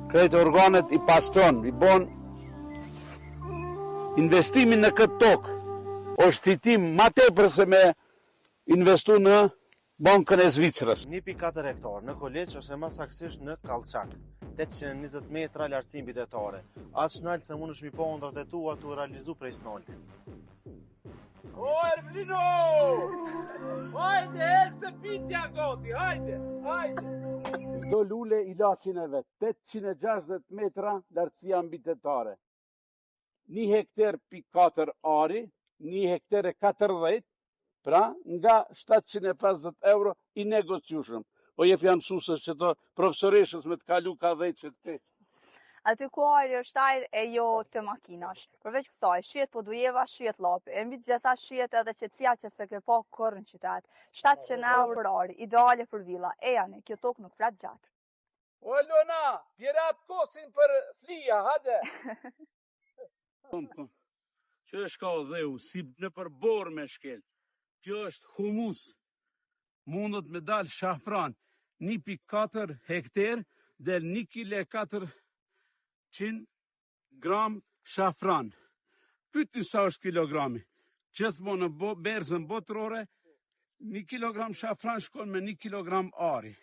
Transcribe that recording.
Krejt organet i pastron, i bon investimin në këtë tokë është fitim ma tepër se me investu në bankën e Zvicrës. 1.4 hektar në Koleq ose më saktësisht në Kallçak, 820 metra lartësi mbitetare. Aq nalt se mundesh mi pa ëndrat e tua tu realizu prej snalti. O Erblino! Hajde, se pitja goti, hajde, hajde! Çdo lule i lacin e vet, 860 metra lartësia mbitetare. 1 hektar pi 4 ari, 1 hektar e 40, pra nga 750 euro i negociushëm. Po jep janë mësuesës që të profesoreshës me të kalu ka 10 që të Aty ku ari është ajër e jo të makinash. Përveç kësaj, shihet podujeva, shihet llapi. E mbi të gjitha shihet edhe qetësia që se ke pa kurrë në qytet. 700 euro për ari, ideale për villa. E janë, kjo tokë nuk flet gjatë. O Lona, pjerat kosin për flija, hajde! Që është ka dheu, si në përbor me shkel. Kjo është humus. Mundët me dalë shafran, 1.4 hektar dhe 1,4 gram shafran. Pyetni sa është kilogrami. Gjithmonë në berzën botërore, 1 kilogram shafran shkon me 1 kilogram ari.